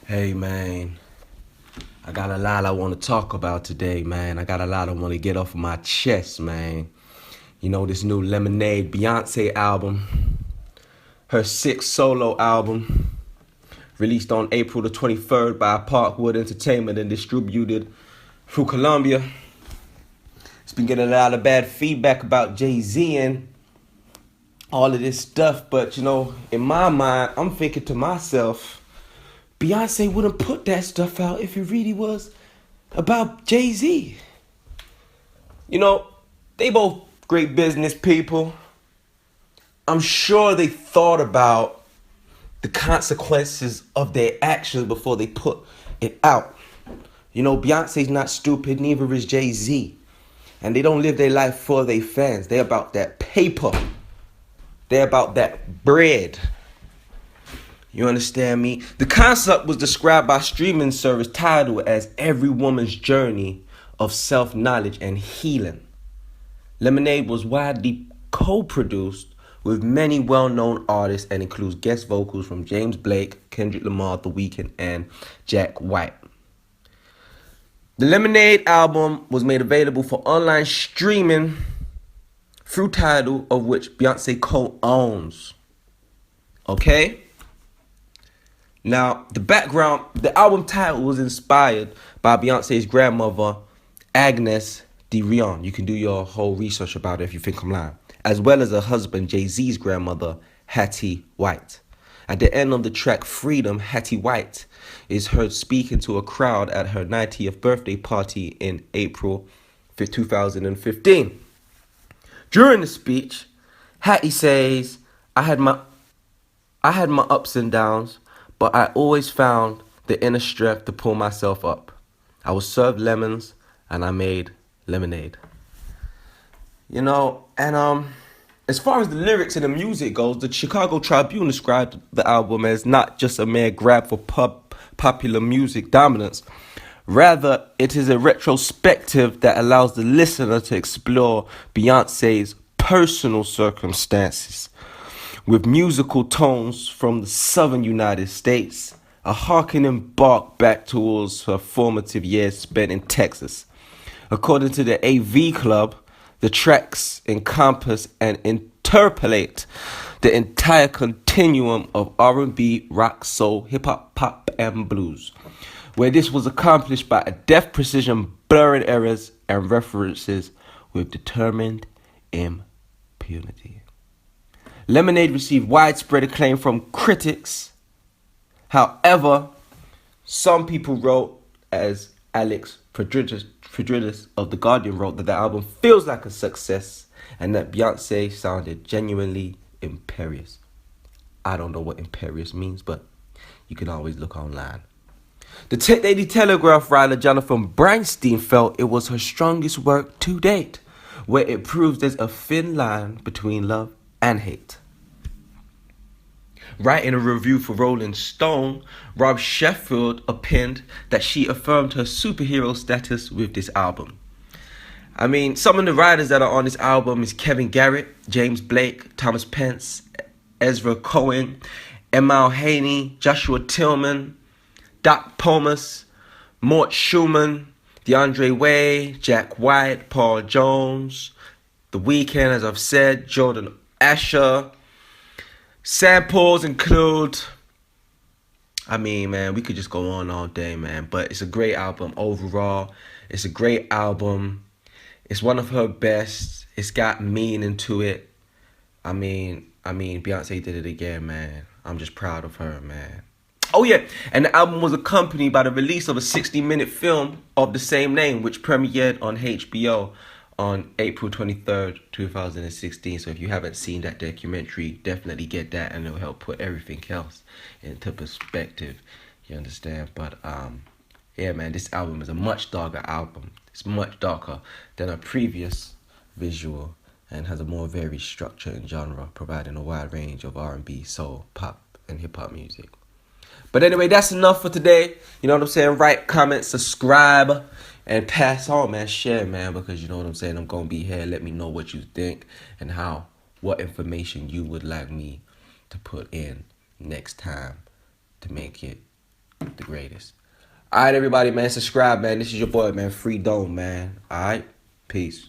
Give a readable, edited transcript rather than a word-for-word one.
Hey man, I got a lot I want to talk about today, man. I got a lot I want to get off of my chest, man. You know, this new Lemonade Beyonce album, her sixth solo album, released on April the 23rd by Parkwood Entertainment and distributed through Columbia. It's been getting a lot of bad feedback about Jay-Z and all of this stuff, but you know, in my mind, I'm thinking to myself, Beyonce wouldn't put that stuff out if it really was about Jay-Z. You know, they both great business people. I'm sure they thought about the consequences of their actions before they put it out. You know, Beyonce's not stupid, neither is Jay-Z. And they don't live their life for their fans. They're about that paper. They're about that bread. You understand me? The concept was described by streaming service Tidal as every woman's journey of self-knowledge and healing. Lemonade was widely co-produced with many well-known artists and includes guest vocals from James Blake, Kendrick Lamar, The Weeknd, and Jack White. The Lemonade album was made available for online streaming through Tidal, of which Beyonce co-owns. Okay? Now, the album title was inspired by Beyonce's grandmother, Agnes de Rion. You can do your whole research about it if you think I'm lying. As well as her husband, Jay-Z's grandmother, Hattie White. At the end of the track Freedom, Hattie White is heard speaking to a crowd at her 90th birthday party in April 2015. During the speech, Hattie says, I had my ups and downs, but I always found the inner strength to pull myself up. I was served lemons, and I made lemonade. You know, and as far as the lyrics and the music goes, the Chicago Tribune described the album as not just a mere grab for popular music dominance. Rather, it is a retrospective that allows the listener to explore Beyonce's personal circumstances, with musical tones from the southern United States, a harkening back towards her formative years spent in Texas. According to the AV Club, the tracks encompass and interpolate the entire continuum of R&B, rock, soul, hip-hop, pop, and blues, where this was accomplished by a deft precision, blurring errors and references with determined impunity. Lemonade received widespread acclaim from critics. However, some people wrote, as Alex Fredridis of The Guardian wrote, that the album feels like a success and that Beyonce sounded genuinely imperious. I don't know what imperious means, but you can always look online. The Daily Telegraph writer Jonathan Bernstein felt it was her strongest work to date, where it proves there's a thin line between love and hate. Writing a review for Rolling Stone, Rob Sheffield opined that she affirmed her superhero status with this album. I mean, some of the writers that are on this album is Kevin Garrett, James Blake, Thomas Pence, Ezra Cohen, Emile Haney, Joshua Tillman, Doc Pomus, Mort Schumann, DeAndre Way, Jack White, Paul Jones, The Weeknd, as I've said, Jordan Asher. Samples include, I mean, man, we could just go on all day, man. But it's a great album overall. It's a great album. It's one of her best. It's got meaning to it. I mean, Beyonce did it again, man. I'm just proud of her, man. Oh, yeah. And the album was accompanied by the release of a 60-minute film of the same name, which premiered on HBO on April 23rd, 2016. So if you haven't seen that documentary, definitely get that, and it'll help put everything else into perspective. You understand? But yeah, man, this album is a much darker album. It's much darker than a previous visual and has a more varied structure and genre, providing a wide range of R&B, soul, pop, and hip-hop music. But anyway, that's enough for today. You know what I'm saying? Write, comment, subscribe, and pass on, man. Share, man, because you know what I'm saying? I'm going to be here. Let me know what you think and what information you would like me to put in next time to make it The greatest. All right, everybody, man. Subscribe, man. This is your boy, man. Free Dome, man. All right. Peace.